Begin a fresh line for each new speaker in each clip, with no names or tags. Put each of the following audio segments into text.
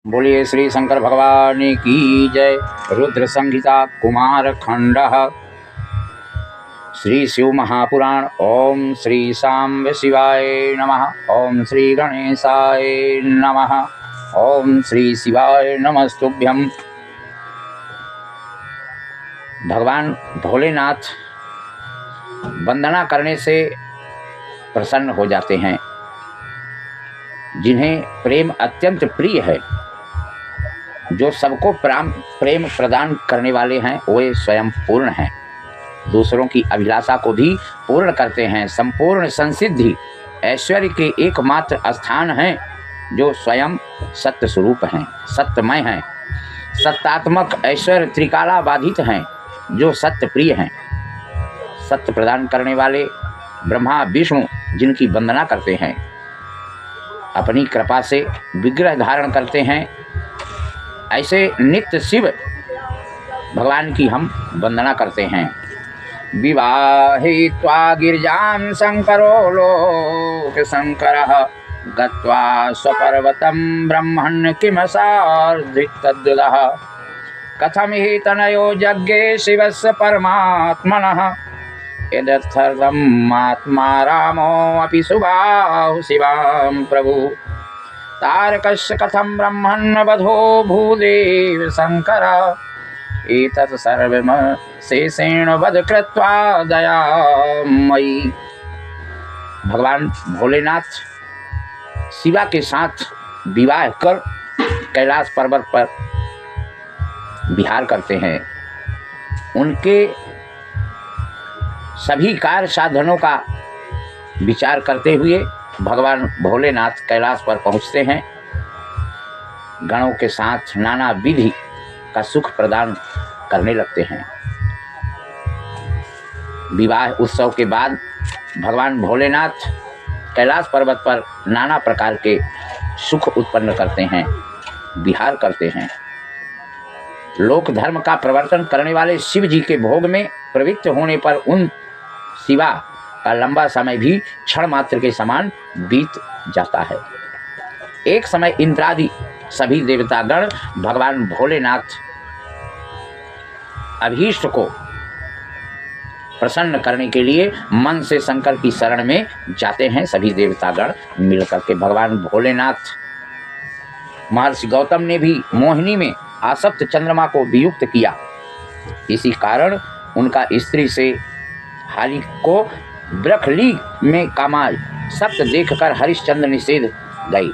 बोलिए श्री शंकर भगवान की जय। रुद्र संहिता कुमार खंड श्री शिव महापुराण। ओम श्री सांब शिवाय नमः। ओम श्री गणेशाय नमः। ओम श्री शिवाय नमस्तुभ्यं। भगवान भोलेनाथ वंदना करने से प्रसन्न हो जाते हैं। जिन्हें प्रेम अत्यंत प्रिय है, जो सबको प्रेम प्रदान करने वाले हैं, वे स्वयं पूर्ण हैं। दूसरों की अभिलाषा को भी पूर्ण करते हैं। संपूर्ण संसिद्धि ऐश्वर्य के एकमात्र स्थान हैं, जो स्वयं सत्य स्वरूप हैं, सत्यमय हैं। सत्यात्मक ऐश्वर्य त्रिकाला बाधित हैं, जो सत्य प्रिय हैं। सत्य प्रदान करने वाले ब्रह्मा विष्णु जिनकी वंदना करते हैं, अपनी कृपा से विग्रह धारण करते हैं, ऐसे नित्य शिव भगवान की हम वंदना करते हैं। विवाहित्वा गिरिजां शंकरो लोक शंकरः गत्वा स्वपर्वतं ब्रह्मन् किमसार्धितद्दुदः कथं हि तनयो यज्ञे शिवस्य परमात्मनः यदर्थम् आत्मा रामो अपि सुबाहु शिवां प्रभु तारकस्य कथं ब्रह्मन् वधो भूदेव शंकर एतत् सर्वम् शेषेण वध कृत्वा दयामयी। भगवान भोलेनाथ शिवा के साथ विवाह कर कैलाश पर्वत पर विहार करते हैं। उनके सभी कार्य साधनों का विचार करते हुए भगवान भोलेनाथ कैलाश पर पहुँचते हैं। गणों के साथ नाना विधि का सुख प्रदान करने लगते हैं। विवाह उत्सव के बाद भगवान भोलेनाथ कैलाश पर्वत पर नाना प्रकार के सुख उत्पन्न करते हैं, विहार करते हैं। लोक धर्म का प्रवर्तन करने वाले शिव जी के भोग में प्रवृत्त होने पर उन शिवा का लंबा समय भी क्षण मात्र के समान बीत जाता है। एक समय इंद्रादि सभी देवतागण भगवान भोलेनाथ अभीष्ट को प्रसन्न करने के लिए मन से शंकर की शरण में जाते हैं। सभी देवतागण मिलकर के भगवान भोलेनाथ, महर्षि गौतम ने भी मोहिनी में आसक्त चंद्रमा को वियुक्त किया। इसी कारण उनका स्त्री से हाली को ब्रखली में कामाल सप्त देखकर हरिश्चंद्र निषेध गई।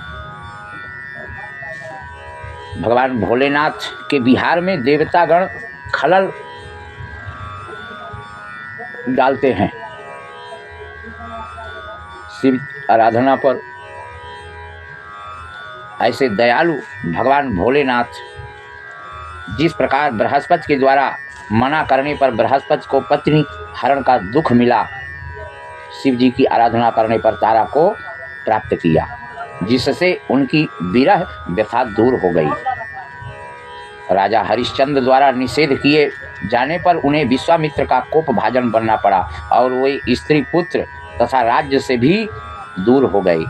भगवान भोलेनाथ के विहार में देवतागण खलल डालते हैं। शिव आराधना पर ऐसे दयालु भगवान भोलेनाथ जिस प्रकार बृहस्पति के द्वारा मना करने पर बृहस्पति को पत्नी हरण का दुख मिला, शिव जी की आराधना करने पर तारा को प्राप्त किया, जिससे उनकी विरह व्यथा दूर हो गई। राजा हरिश्चंद्र द्वारा निषेध किए जाने पर उन्हें विश्वामित्र का कोप भाजन बनना पड़ा और वे स्त्री पुत्र तथा राज्य से भी दूर हो गए।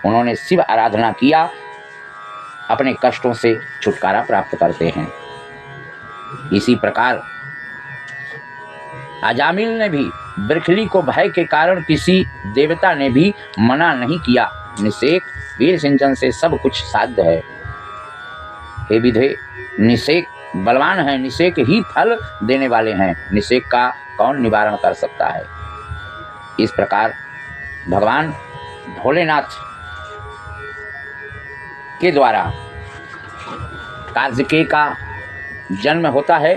उन्होंने शिव आराधना किया, अपने कष्टों से छुटकारा प्राप्त करते हैं। इसी प्रकार अजामिल ने भी ब्रखली को भय के कारण किसी देवता ने भी मना नहीं किया। निषेक वीर सिंचन से सब कुछ साध्य है। हे विधे, निषेक बलवान है, निषेक ही फल देने वाले हैं। निषेक का कौन निवारण कर सकता है। इस प्रकार भगवान भोलेनाथ के द्वारा कार्तिकेय का जन्म होता है।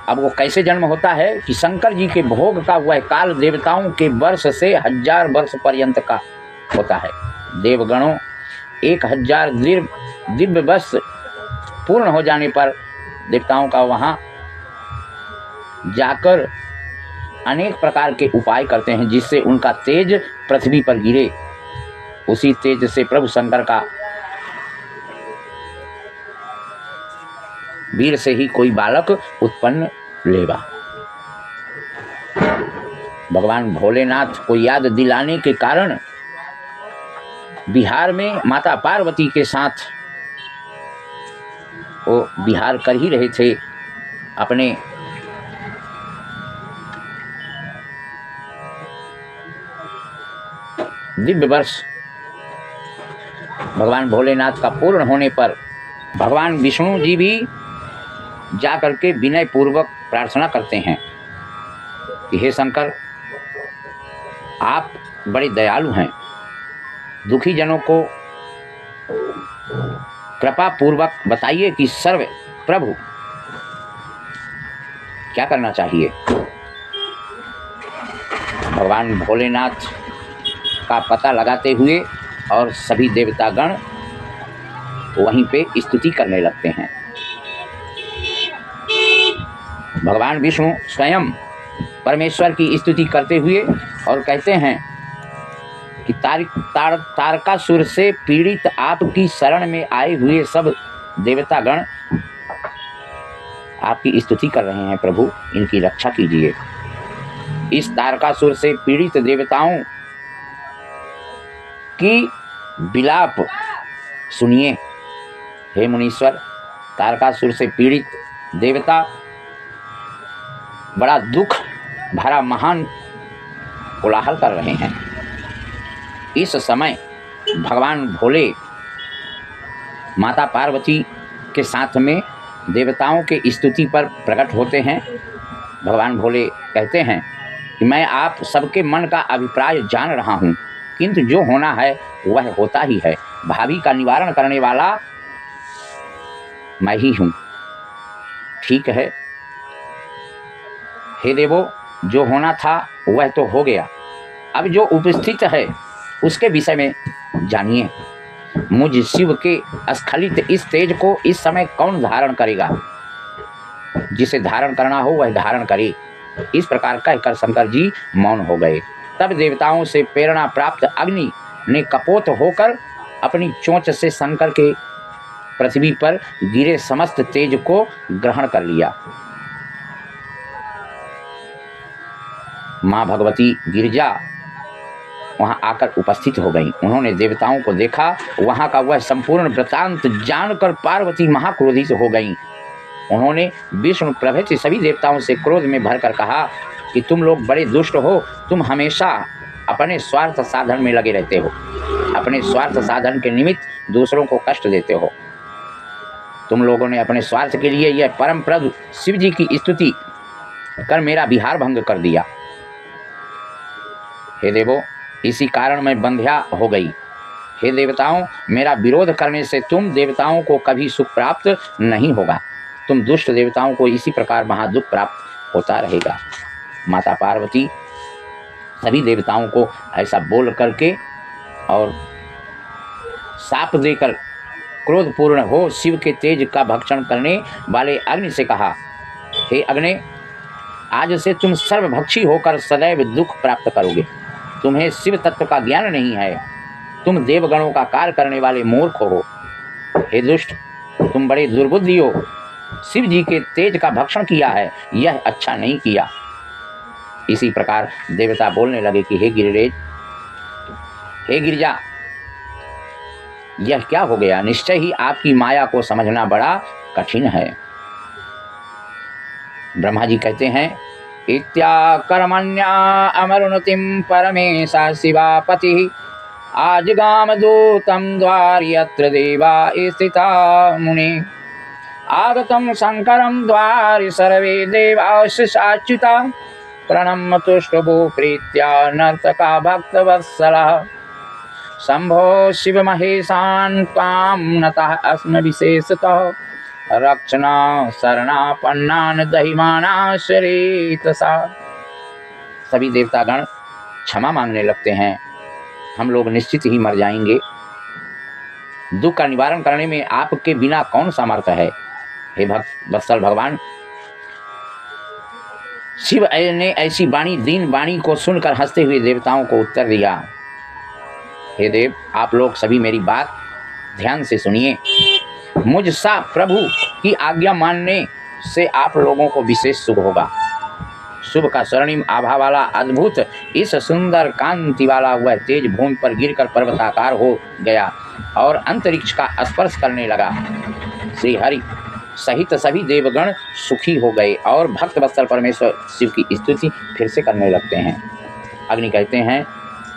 अब वो कैसे जन्म होता है कि शंकर जी के भोग का वह काल देवताओं के वर्ष से 1000 वर्ष पर्यंत का होता है। देवगणों 1000 दिव्य वर्ष पूर्ण हो जाने पर देवताओं का वहाँ जाकर अनेक प्रकार के उपाय करते हैं, जिससे उनका तेज पृथ्वी पर गिरे। उसी तेज से प्रभु शंकर का वीर से ही कोई बालक उत्पन्न लेगा। भगवान भोलेनाथ को याद दिलाने के कारण बिहार में माता पार्वती के साथ वो विहार कर ही रहे थे अपने दिव्य वर्ष भगवान भोलेनाथ का पूर्ण होने पर भगवान विष्णु जी भी जा करके विनय पूर्वक प्रार्थना करते हैं कि हे शंकर, आप बड़े दयालु हैं, दुखी जनों को कृपा पूर्वक बताइए कि सर्व प्रभु क्या करना चाहिए। भगवान भोलेनाथ का पता लगाते हुए और सभी देवतागण वहीं पे स्तुति करने लगते हैं। भगवान विष्णु स्वयं परमेश्वर की स्तुति करते हुए और कहते हैं कि तारकासुर से पीड़ित आपकी शरण में आए हुए सब देवतागण आपकी स्तुति कर रहे हैं, प्रभु इनकी रक्षा कीजिए। इस तारकासुर से पीड़ित देवताओं की विलाप सुनिए। हे मुनीश्वर, तारकासुर से पीड़ित देवता बड़ा दुख भरा महान कोलाहल कर रहे हैं। इस समय भगवान भोले माता पार्वती के साथ में देवताओं के स्तुति पर प्रकट होते हैं। भगवान भोले कहते हैं कि मैं आप सबके मन का अभिप्राय जान रहा हूँ, किंतु जो होना है वह होता ही है। भावी का निवारण करने वाला मैं ही हूँ। ठीक है हे देवो, जो होना था वह तो हो गया, अब जो उपस्थित है उसके विषय में जानिए। मुझ शिव के स्खलित इस तेज को इस समय कौन धारण करेगा? जिसे धारण करना हो वह धारण करे। इस प्रकार कहकर शंकर जी मौन हो गए। तब देवताओं से प्रेरणा प्राप्त अग्नि ने कपोत होकर अपनी चोंच से शंकर के पृथ्वी पर गिरे समस्त तेज को ग्रहण कर लिया। माँ भगवती गिरिजा वहां आकर उपस्थित हो गईं। उन्होंने देवताओं को देखा। वहां का वह संपूर्ण वृत्तांत जानकर पार्वती महाक्रोधित हो गईं। उन्होंने विष्णु प्रभृति सभी देवताओं से क्रोध में भरकर कहा कि तुम लोग बड़े दुष्ट हो, तुम हमेशा अपने स्वार्थ साधन में लगे रहते हो, अपने स्वार्थ साधन के निमित्त दूसरों को कष्ट देते हो। तुम लोगों ने अपने स्वार्थ के लिए यह परम प्रभु शिव जी की स्तुति कर मेरा विहार भंग कर दिया। हे देवो, इसी कारण मैं बंध्या हो गई। हे देवताओं, मेरा विरोध करने से तुम देवताओं को कभी सुख प्राप्त नहीं होगा। तुम दुष्ट देवताओं को इसी प्रकार महादुख प्राप्त होता रहेगा। माता पार्वती सभी देवताओं को ऐसा बोल करके और शाप देकर क्रोधपूर्ण हो शिव के तेज का भक्षण करने वाले अग्नि से कहा, हे अग्नि, आज से तुम सर्वभक्षी होकर सदैव दुख प्राप्त करोगे। तुम्हें शिव तत्व का ज्ञान नहीं है, तुम देवगणों का कार्य करने वाले मूर्ख हो। हे दुष्ट, तुम बड़े दुर्बुद्धि हो, शिव जी के तेज का भक्षण किया है, यह अच्छा नहीं किया। इसी प्रकार देवता बोलने लगे कि हे गिरिराज, हे गिरिजा, यह क्या हो गया? निश्चय ही आपकी माया को समझना बड़ा कठिन है। ब्रह्मा जी कहते हैं, इत्या कर्मण्या अमरुणतिम परमेशा शिवापति आज गाम दूतम द्वार यत्र देवा स्थिता मुनि आगतम शंकरम द्वार सर्वे देवाश्चाच्युता प्रणम तुष्टभू प्रीत्या नर्तका भक्तवत्सला शंभो शिव महेशान त्वां नतः अस्म विशेषतः रक्षणा शरणापन्नान दहिमाना शरीतसा। सभी देवतागण क्षमा मांगने लगते हैं, हम लोग निश्चित ही मर जाएंगे। दुख का निवारण करने में आपके बिना कौन सामर्थ्य है। हे वत्सल भगवान, शिव ने ऐसी वाणी दीन वाणी को सुनकर हंसते हुए देवताओं को उत्तर दिया, हे देव, आप लोग सभी मेरी बात ध्यान से सुनिए। मुझ सा प्रभु की आज्ञा मानने से आप लोगों को विशेष शुभ होगा। शुभ का स्वर्णिम आभा वाला अद्भुत इस सुंदर कांति वाला वह तेज भूमि पर गिरकर पर्वताकार हो गया और अंतरिक्ष का स्पर्श करने लगा। श्री हरि सहित सभी देवगण सुखी हो गए और भक्त वत्सल परमेश्वर शिव की स्तुति फिर से करने लगते हैं। अग्नि कहते हैं,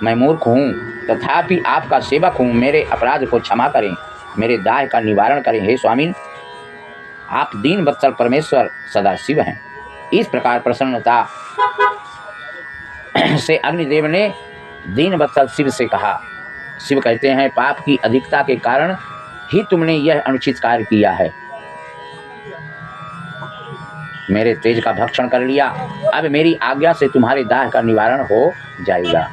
मैं मूर्ख हूँ तथापि आपका सेवक हूँ, मेरे अपराध को क्षमा करें, मेरे दाह का निवारण करें। हे स्वामी, आप दीन वत्सल परमेश्वर सदा शिव हैं। इस प्रकार प्रसन्नता से अग्निदेव ने दीन वत्सल शिव से कहा। शिव कहते हैं, पाप की अधिकता के कारण ही तुमने यह अनुचित कार्य किया है, मेरे तेज का भक्षण कर लिया। अब मेरी आज्ञा से तुम्हारे दाह का निवारण हो जाएगा।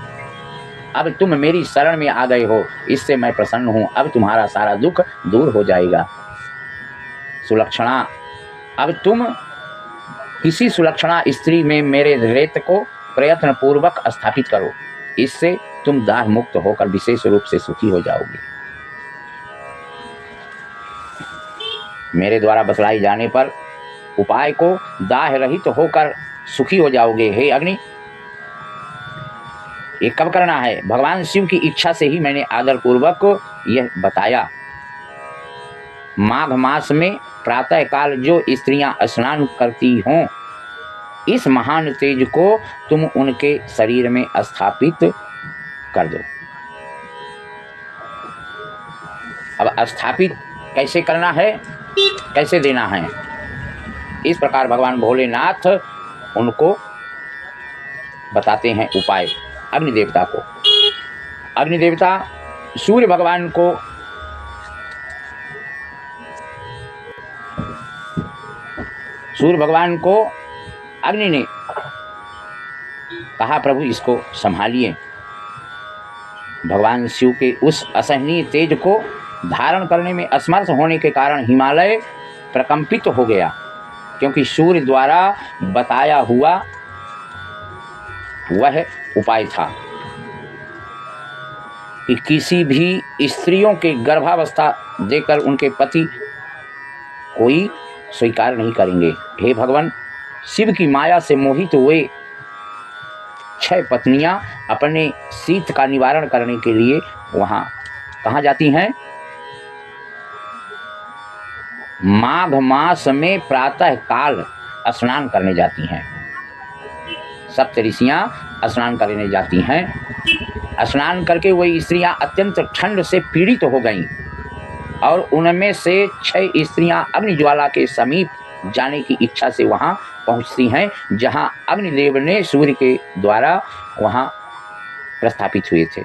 अब तुम मेरी शरण में आ गए हो, इससे मैं प्रसन्न हूँ। अब तुम्हारा सारा दुख दूर हो जाएगा। सुलक्षणा, अब तुम किसी सुलक्षणा स्त्री में मेरे रेत को प्रयत्न पूर्वक स्थापित करो, इससे तुम दाह मुक्त होकर विशेष रूप से सुखी हो जाओगे। मेरे द्वारा बतलाई जाने पर उपाय को दाह रहित होकर सुखी हो जाओगे। हे अग्नि, ये कब करना है? भगवान शिव की इच्छा से ही मैंने आदर पूर्वक यह बताया। माघ मास में प्रातः काल जो स्त्रियां स्नान करती हों, इस महान तेज को तुम उनके शरीर में स्थापित कर दो। अब स्थापित कैसे करना है, कैसे देना है, इस प्रकार भगवान भोलेनाथ उनको बताते हैं उपाय अग्निदेवता को। अग्निदेवता सूर्य भगवान को अग्नि ने कहा, प्रभु इसको संभालिए। भगवान शिव के उस असहनीय तेज को धारण करने में असमर्थ होने के कारण हिमालय प्रकंपित हो गया, क्योंकि सूर्य द्वारा बताया हुआ वह उपाय था कि किसी भी स्त्रियों के गर्भावस्था देकर उनके पति कोई स्वीकार नहीं करेंगे। हे भगवान, शिव की माया से मोहित हुए 6 पत्नियां अपने शीत का निवारण करने के लिए वहां कहाँ जाती हैं? माघ मास में प्रातः काल स्नान करने जाती हैं। सप्तऋषियां स्नान करने जाती हैं। स्नान करके वही स्त्रियां अत्यंत ठंड से पीड़ित हो गईं और उनमें से 6 स्त्रियां अग्निज्वाला के समीप जाने की इच्छा से वहां पहुंचती हैं, जहां अग्निदेव ने सूर्य के द्वारा वहां प्रस्थापित हुए थे।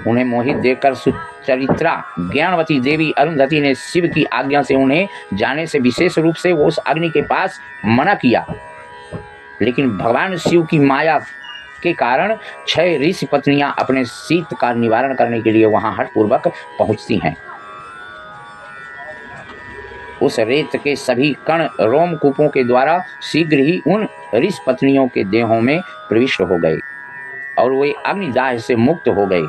उन्हें मोहित देखकर सुचरित्रा ज्ञानवती देवी अरुंधति ने शिव की आज्ञा से उन्हें जाने से विशेष रूप से वो उस अग्नि के पास मना किया, लेकिन भगवान शिव की माया के कारण 6 ऋषि पत्नियां अपने शीत का निवारण करने के लिए वहां हठपूर्वक पहुंचती हैं। उस रेत के सभी कण रोमकूपों के द्वारा शीघ्र ही उन ऋषि पत्नियों के देहों में प्रविष्ट हो गए और वे अग्निदाह से मुक्त हो गए।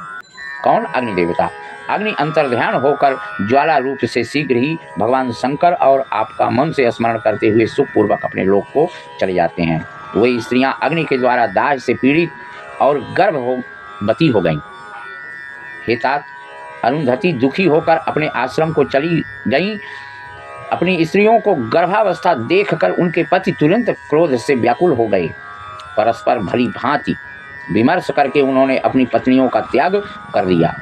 कौन? अग्निदेवता। अग्नि अंतर्ध्यान होकर ज्वाला रूप से शीघ्र ही भगवान शंकर और आपका मन से स्मरण करते हुए सुखपूर्वक अपने लोक को चले जाते हैं। वही स्त्रियां अग्नि के द्वारा दाह से पीड़ित और गर्भवती हो गईं। हे तात, अरुंधति दुखी होकर अपने आश्रम को चली गईं। अपनी स्त्रियों को गर्भावस्था देखकर उनके पति तुरंत क्रोध से व्याकुल हो गए। परस्पर भली भांति विमर्श करके उन्होंने अपनी पत्नियों का त्याग कर दिया।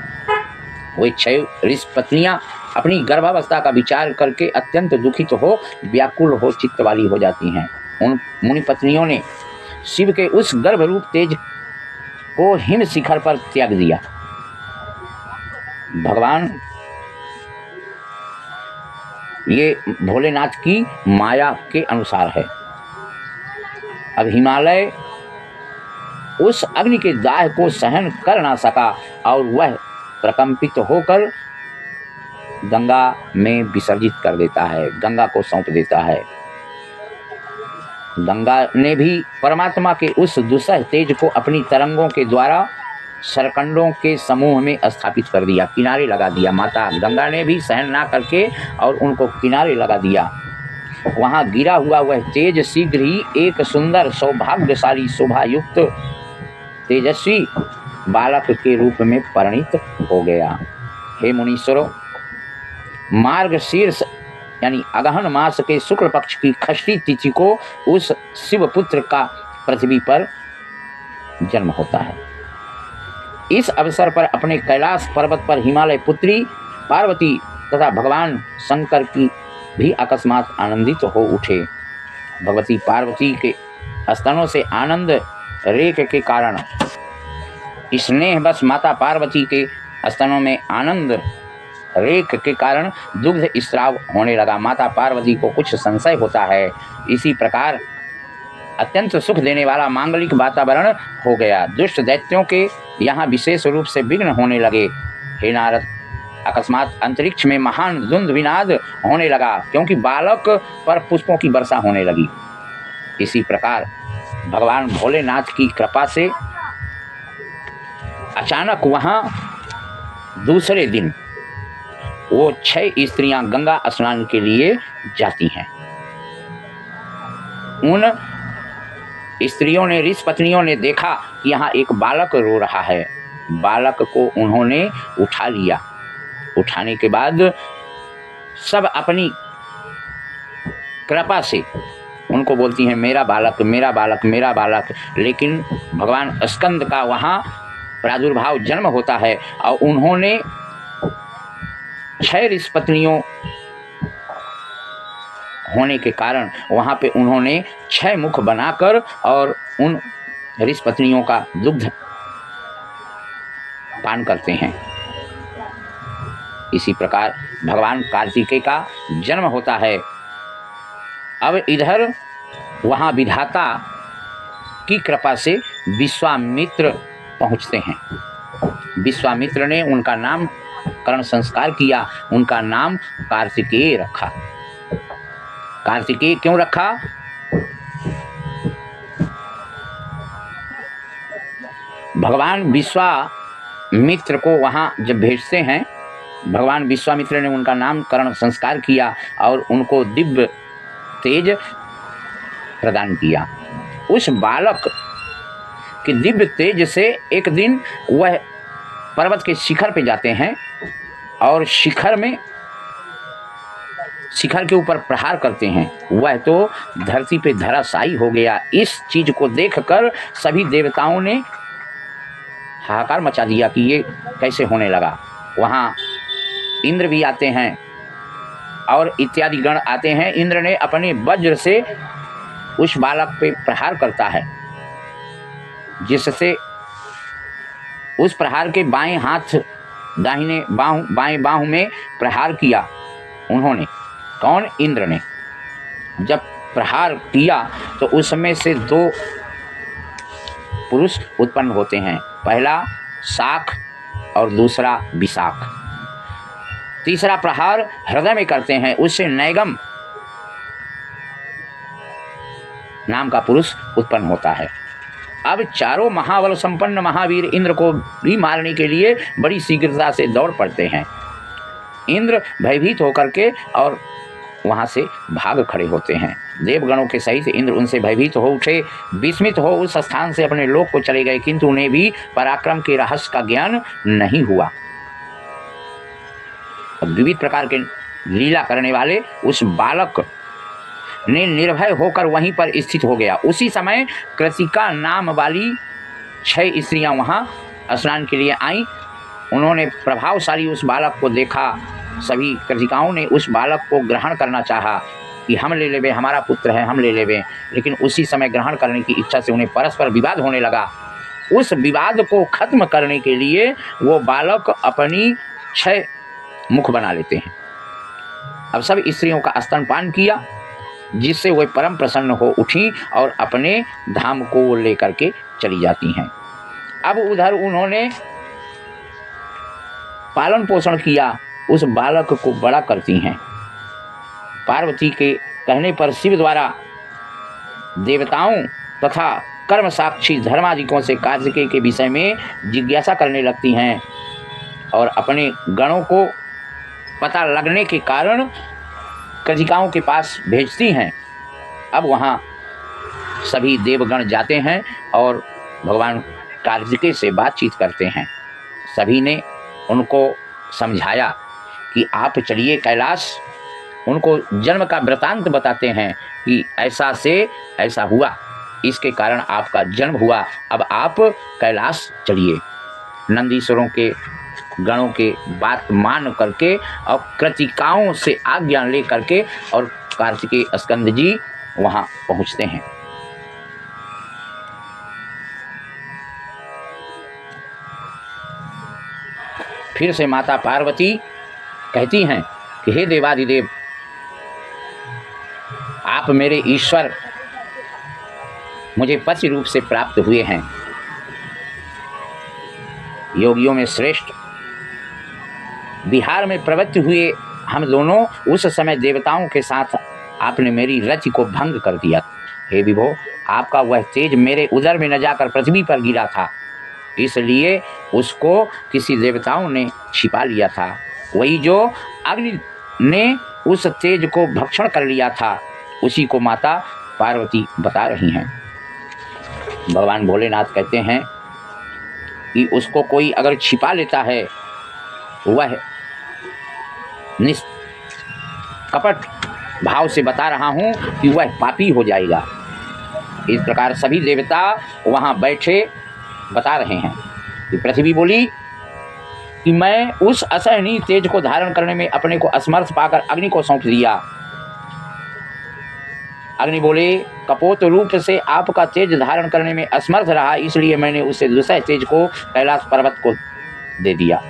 वे 6 ऋषि पत्नियां अपनी गर्भावस्था का विचार करके अत्यंत दुखित हो व्याकुल हो चित्त वाली हो जाती हैं। उन मुनि पत्नियों ने शिव के उस गर्भ रूप तेज को हिम शिखर पर त्याग दिया। भगवान, ये भोलेनाथ की माया के अनुसार है। अब हिमालय उस अग्नि के दाह को सहन कर ना सका और वह प्रकंपित होकर गंगा में विसर्जित कर देता है, गंगा को सौंप देता है। गंगा ने भी परमात्मा के उस दुस्सह तेज को अपनी तरंगों के द्वारा सरकंडों के समूह में स्थापित कर दिया, किनारे लगा दिया। माता गंगा ने भी सहन ना करके और उनको किनारे लगा दिया। वहाँ गिरा हुआ वह तेज शीघ्र ही एक सुंदर सौभाग्यशाली शोभायुक्त तेजस्वी बालक के रूप में परिणित हो गया। हे मुनीश्वरों, मार्गशीर्ष यानी अगहन मास के शुक्ल पक्ष की षष्ठी तिथि को उस शिवपुत्र का पृथ्वी पर जन्म होता है। इस अवसर पर अपने कैलाश पर्वत पर हिमालय पुत्री पार्वती तथा भगवान शंकर की भी अकस्मात आनंदित हो उठे। भगवती पार्वती के स्तनों से आनंद रेख के कारण, स्नेह बस माता पार्वती के स्तनों में आनंद रेख के कारण दुग्ध स्राव होने लगा। माता पार्वती को कुछ संशय होता है। इसी प्रकार अत्यंत सुख देने वाला मांगलिक वातावरण हो गया। दुष्ट दैत्यों के यहाँ विशेष रूप से विघ्न होने लगे। हे नारद, अकस्मात अंतरिक्ष में महान धुंध विनाद होने लगा, क्योंकि बालक पर पुष्पों की वर्षा होने लगी। इसी प्रकार भगवान भोलेनाथ की कृपा से अचानक वहाँ दूसरे दिन वो 6 स्त्रियां गंगा स्नान के लिए जाती हैं। उन स्त्रियों ने, ऋषि पत्नियों ने देखा कि यहाँ एक बालक रो रहा है। बालक को उन्होंने उठा लिया। उठाने के बाद सब अपनी कृपा से उनको बोलती हैं मेरा बालक, मेरा बालक, मेरा बालक। लेकिन भगवान स्कंद का वहाँ प्रादुर्भाव जन्म होता है और उन्होंने 6 ऋषि पत्नियों होने के कारण वहाँ पे उन्होंने 6 मुख बनाकर और उन ऋषि पत्नियों का दुग्ध पान करते हैं। इसी प्रकार भगवान कार्तिकेय का जन्म होता है। अब इधर वहाँ विधाता की कृपा से विश्वामित्र पहुँचते हैं। विश्वामित्र ने उनका नामकरण संस्कार किया। उनका नाम कार्तिकेय रखा। कार्तिकेय क्यों रखा? भगवान विश्वामित्र को वहाँ जब भेजते हैं, भगवान विश्वामित्र ने उनका नामकरण संस्कार किया और उनको दिव्य तेज प्रदान किया। उस बालक के दिव्य तेज से एक दिन वह पर्वत के शिखर पे जाते हैं और शिखर के ऊपर प्रहार करते हैं। वह तो धरती पे धराशायी हो गया। इस चीज को देखकर सभी देवताओं ने हाहाकार मचा दिया कि ये कैसे होने लगा। वहाँ इंद्र भी आते हैं और इत्यादि गण आते हैं। इंद्र ने अपने वज्र से उस बालक पे प्रहार करता है, जिससे उस प्रहार के बाएं हाथ दाहिने बाएं बाहु में प्रहार किया उन्होंने। कौन? इंद्र ने। जब प्रहार किया तो उसमें से 2 पुरुष उत्पन्न होते हैं, पहला शाख और दूसरा विशाख। तीसरा प्रहार हृदय में करते हैं, उससे नैगम नाम का पुरुष उत्पन्न होता है। अब चारों महाबल संपन्न महावीर इंद्र को भी मारने के लिए बड़ी शीघ्रता से दौड़ पड़ते हैं। इंद्र भयभीत होकर के और वहाँ से भाग खड़े होते हैं। देवगणों के सहित इंद्र उनसे भयभीत हो उठे, विस्मित हो उस स्थान से अपने लोक को चले गए, किंतु उन्हें भी पराक्रम के रहस्य का ज्ञान नहीं हुआ। विविध प्रकार के लीला करने वाले उस बालक ने निर्भय होकर वहीं पर स्थित हो गया। उसी समय कृतिका नाम वाली 6 स्त्रियां वहां स्नान के लिए आईं। उन्होंने प्रभावशाली उस बालक को देखा। सभी कृतिकाओं ने उस बालक को ग्रहण करना चाहा कि हम ले लेवे, हमारा पुत्र है, हम ले लेवे। लेकिन उसी समय ग्रहण करने की इच्छा से उन्हें परस्पर विवाद होने लगा। उस विवाद को खत्म करने के लिए वो बालक अपनी 6 मुख बना लेते हैं। अब सब स्त्रियों का स्तनपान किया, जिससे वह परम प्रसन्न हो उठी और अपने धाम को लेकर के चली जाती हैं। अब उधर उन्होंने पालन पोषण किया, उस बालक को बड़ा करती हैं। पार्वती के कहने पर शिव द्वारा देवताओं तथा कर्म साक्षी धर्मादिकों से कार्तिकेय के विषय में जिज्ञासा करने लगती हैं और अपने गणों को पता लगने के कारण कृतिकाओं के पास भेजती हैं। अब वहाँ सभी देवगण जाते हैं और भगवान कार्तिकेय से बातचीत करते हैं। सभी ने उनको समझाया कि आप चलिए कैलाश। उनको जन्म का वृतांत बताते हैं कि ऐसा से ऐसा हुआ, इसके कारण आपका जन्म हुआ, अब आप कैलाश चलिए। नंदीश्वरों के गणों के बात मान करके और कृतिकाओं से आज्ञा ले करके और कार्तिकेय स्कंद जी वहां पहुंचते हैं। फिर से माता पार्वती कहती हैं कि हे देवादिदेव, आप मेरे ईश्वर मुझे पति रूप से प्राप्त हुए हैं, योगियों में श्रेष्ठ। बिहार में प्रवृत्त हुए हम दोनों, उस समय देवताओं के साथ आपने मेरी रति को भंग कर दिया। हे विभो, आपका वह तेज मेरे उदर में न जाकर पृथ्वी पर गिरा था, इसलिए उसको किसी देवताओं ने छिपा लिया था। वही जो अग्नि ने उस तेज को भक्षण कर लिया था, उसी को माता पार्वती बता रही हैं। भगवान भोलेनाथ कहते हैं कि उसको कोई अगर छिपा लेता है, वह निष्कपट भाव से बता रहा हूँ कि वह पापी हो जाएगा। इस प्रकार सभी देवता वहाँ बैठे बता रहे हैं कि पृथ्वी बोली कि मैं उस असहनीय तेज को धारण करने में अपने को असमर्थ पाकर अग्नि को सौंप दिया। अग्नि बोले, कपोत रूप से आपका तेज धारण करने में असमर्थ रहा, इसलिए मैंने उसे दूसरे तेज को कैलाश पर्वत को दे दिया।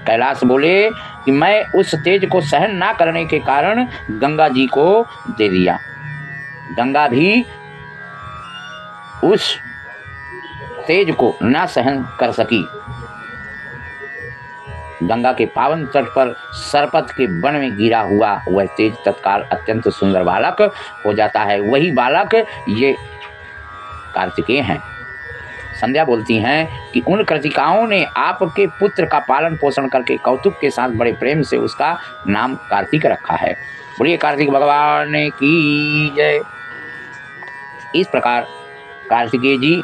कैलाश बोले कि मैं उस तेज को सहन ना करने के कारण गंगा जी को दे दिया। गंगा भी उस तेज को ना सहन कर सकी। गंगा के पावन तट पर सरपत के वन में गिरा हुआ वह तेज तत्काल अत्यंत सुंदर बालक हो जाता है। वही बालक ये कार्तिकेय हैं। संध्या बोलती हैं कि उन कृतिकाओं ने आपके पुत्र का पालन पोषण करके कौतुक के साथ बड़े प्रेम से उसका नाम कार्तिक रखा है। बोलिए कार्तिक भगवान की जय। इस प्रकार कार्तिकेय जी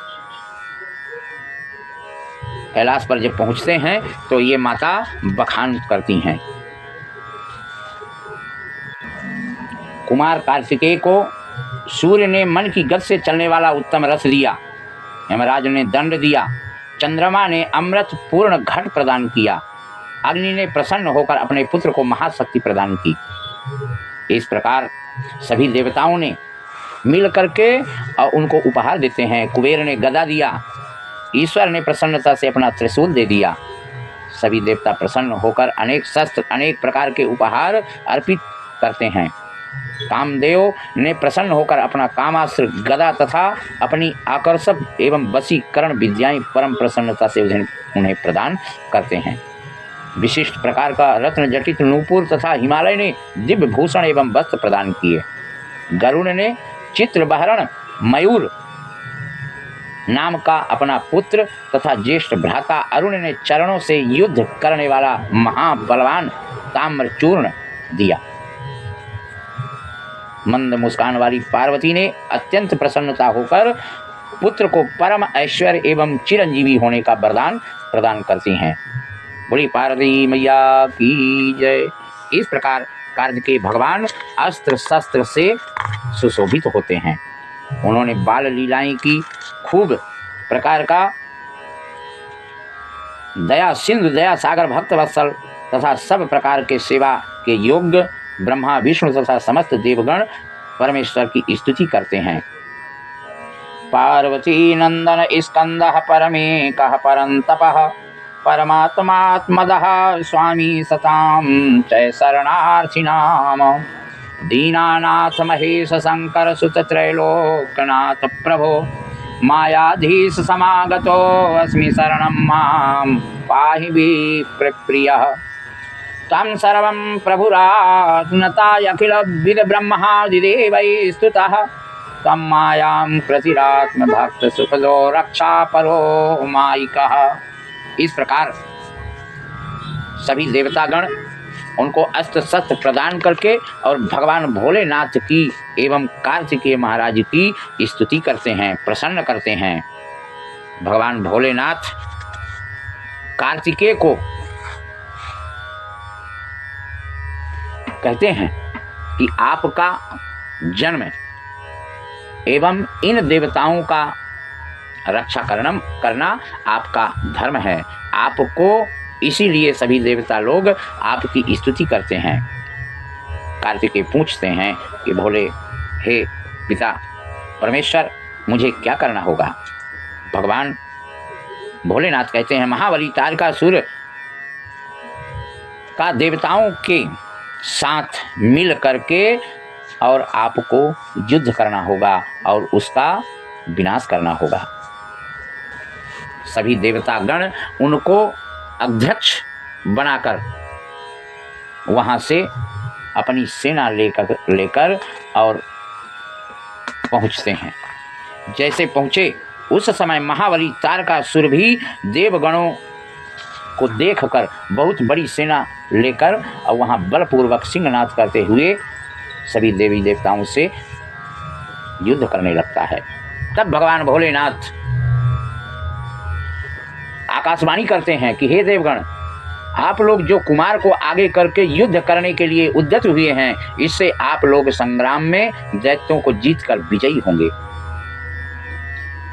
कैलाश पर जब पहुंचते हैं तो ये माता बखान करती हैं। कुमार कार्तिकेय को सूर्य ने मन की गति से चलने वाला उत्तम रस दिया, यमराज ने दंड दिया, चंद्रमा ने अमृत पूर्ण घट प्रदान किया, अग्नि ने प्रसन्न होकर अपने पुत्र को महाशक्ति प्रदान की। इस प्रकार सभी देवताओं ने मिल करके और उनको उपहार देते हैं। कुबेर ने गदा दिया, ईश्वर ने प्रसन्नता से अपना त्रिशूल दे दिया। सभी देवता प्रसन्न होकर अनेक शस्त्र अनेक प्रकार के उपहार अर्पित करते हैं। कामदेव ने प्रसन्न होकर अपना कामास्त्र गदा तथा अपनी आकर्षक एवं वशीकरण विद्याएं परम प्रसन्नता से उन्हें प्रदान करते हैं। विशिष्ट प्रकार का रत्न जटित नूपुर तथा हिमालय ने दिव्य भूषण एवं वस्त्र प्रदान किए। गरुड़ ने चित्रबहरण मयूर नाम का अपना पुत्र तथा ज्येष्ठ भ्राता अरुण ने चरणों से युद्ध करने वाला महाबलवान ताम्रचूर्ण दिया। मंद मुस्कान वाली पार्वती ने अत्यंत प्रसन्नता होकर पुत्र को परम ऐश्वर्य एवं चिरंजीवी होने का वरदान प्रदान करती हैं। बोली पार्वती मैया की जय। इस प्रकार कार्तिकेय भगवान अस्त्र शस्त्र से सुशोभित होते हैं। उन्होंने बाल लीलाएं की, खूब प्रकार का दया सिंधु दया सागर भक्त वत्सल तथा सब प्रकार के सेवा के योग्य ब्रह्मा विष्णु तथा समस्त देवगण परमेश्वर की स्तुति करते हैं। पार्वती नंदन स्कंदः परमेकः परंतपः परमात्मात्मदः स्वामी सतां च शरणार्थिनाम दीनानाथ महेश शंकर सुत त्रैलोकनाथ प्रभो मायाधीश समागतो अस्मि शरणं मां पाहि विप्रियः तं सर्वं प्रभुरात्मताय अखिल विद ब्रह्मादिदेवैः स्तुतः तं मायां प्रतिरात्म भक्त सुखदो रक्षा परो मायिकः। इस प्रकार सभी देवतागण उनको अस्त्र शस्त्र प्रदान करके और भगवान भोलेनाथ की एवं कार्तिकेय महाराज की स्तुति करते हैं, प्रसन्न करते हैं। भगवान भोलेनाथ कार्तिकेय को कहते हैं कि आपका जन्म एवं इन देवताओं का रक्षा करना आपका धर्म है। आपको इसीलिए सभी देवता लोग आपकी स्तुति करते हैं। कार्तिकेय पूछते हैं कि भोले, हे पिता परमेश्वर, मुझे क्या करना होगा? भगवान भोलेनाथ कहते हैं, महाबली तारकासुर का देवताओं के साथ मिल करके और आपको युद्ध करना होगा और उसका विनाश करना होगा। सभी देवतागण उनको अध्यक्ष बनाकर वहां से अपनी सेना लेकर और पहुंचते हैं। जैसे पहुंचे उस समय महाबली तारकासुर भी देवगणों को देखकर बहुत बड़ी सेना लेकर और वहां बलपूर्वक सिंहनाद करते हुए सभी देवी देवताओं से युद्ध करने लगता है। तब भगवान भोलेनाथ आकाशवाणी करते हैं कि हे देवगण, आप लोग जो कुमार को आगे करके युद्ध करने के लिए उद्यत हुए हैं, इससे आप लोग संग्राम में दैत्यों को जीतकर विजयी होंगे।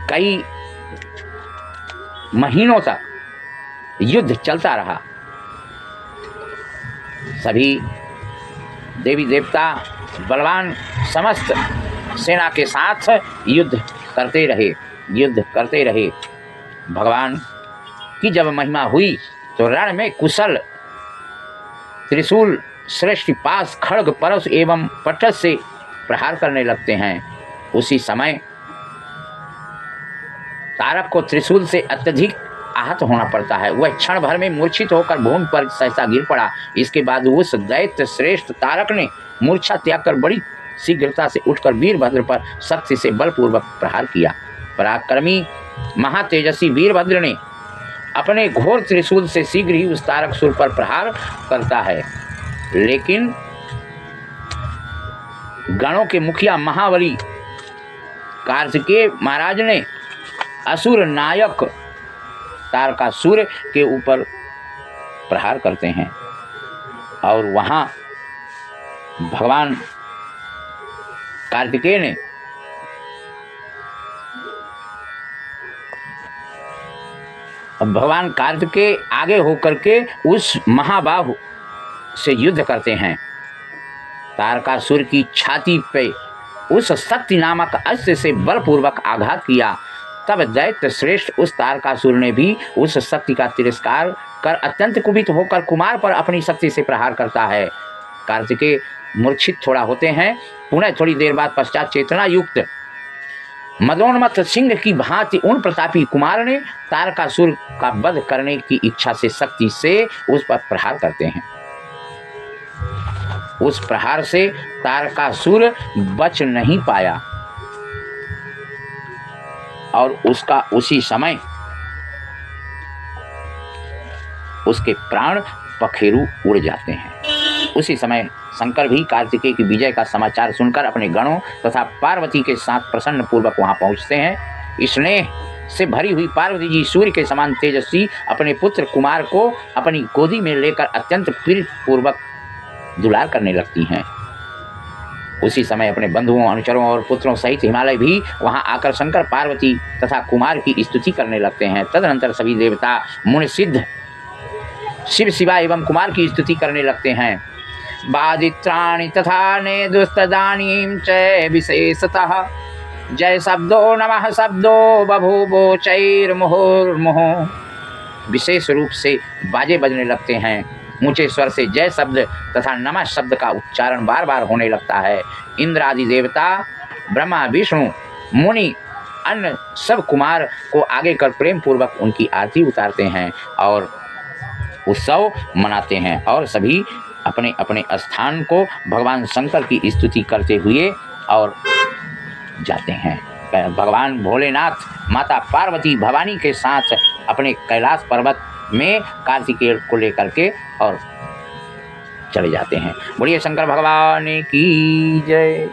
कई महीनों तक युद्ध चलता रहा। सभी देवी देवता बलवान समस्त सेना के साथ युद्ध करते रहे। भगवान की जब महिमा हुई तो रण में कुशल, त्रिशूल, श्रेष्ठ पास, खड्ग, परश एवं पटस से प्रहार करने लगते हैं। उसी समय तारक को त्रिशूल से अत्यधिक आहत होना पड़ता है। वह क्षण भर में मूर्छित होकर भूमि पर सहसा गिर पड़ा। इसके बाद उस दैत्य श्रेष्ठ तारक ने मूर्छा त्याग कर बड़ी शीघ्रता से उठकर वीरभद्र पर शक्ति से बलपूर्वक प्रहार किया। पराक्रमी महातेजस्वी वीरभद्र ने अपने घोर त्रिशूल से शीघ्र ही उस तारकासुर पर प्रहार करता है, लेकिन गणों के मुखिया महाबली कार्तिकेय महाराज ने असुर नायक तारकासुर के ऊपर प्रहार करते हैं और वहां भगवान कार्तिकेय ने भगवान कार्तिकेय आगे होकर के उस महाबाहु से युद्ध करते हैं। तारकासुर की छाती पे उस शक्ति नामक अस्त्र से बलपूर्वक आघात किया। तब दैत्य श्रेष्ठ उस तारकासुर ने भी उस शक्ति का तिरस्कार कर अत्यंत कुपित होकर कुमार पर अपनी शक्ति से प्रहार करता है। कार्तिकेय मूर्छित थोड़ा होते हैं। पुनः थोड़ी देर बाद पश्चात चेतना युक्त मदोन्मत्त सिंह की भांति उन प्रतापी कुमार ने तारकासुर का वध करने की इच्छा से शक्ति से उस पर प्रहार करते हैं। उस प्रहार से तारकासुर बच नहीं पाया और उसका उसी समय उसके प्राण पखेरु उड़ जाते हैं। उसी समय शंकर भी कार्तिकेय की विजय का समाचार सुनकर अपने गणों तथा पार्वती के साथ प्रसन्न पूर्वक वहां पहुंचते हैं। स्नेह से भरी हुई पार्वती जी सूर्य के समान तेजस्वी अपने पुत्र कुमार को अपनी गोदी में लेकर अत्यंत प्रीति पूर्वक दुलार करने लगती हैं। उसी समय अपने बंधुओं, अनुचरों और पुत्रों सहित हिमालय भी वहां आकर शंकर, पार्वती तथा कुमार की स्तुति करने लगते हैं। तदनंतर सभी देवता, मुनि, सिद्ध, शिव, शिवा एवं कुमार की स्तुति करने लगते हैं। बादित्राणि तथा ने दुस्तदानीं च विशेषतः जय शब्दो नमः शब्दो बभूवो चैर्मुहुर्मुहुः। विशेष रूप से बाजे बजने लगते हैं। ऊंचे स्वर से जय शब्द तथा नमः शब्द का उच्चारण बार बार होने लगता है। इंद्र आदि देवता, ब्रह्मा, विष्णु, मुनि, अन्य सब कुमार को आगे कर प्रेम पूर्वक उनकी आरती उतारते हैं और उत्सव मनाते हैं और सभी अपने अपने स्थान को भगवान शंकर की स्तुति करते हुए और जाते हैं। भगवान भोलेनाथ माता पार्वती भवानी के साथ अपने कैलाश पर्वत में कार्तिकेय को लेकर के और चले जाते हैं। बोलिए शंकर भगवान की जय।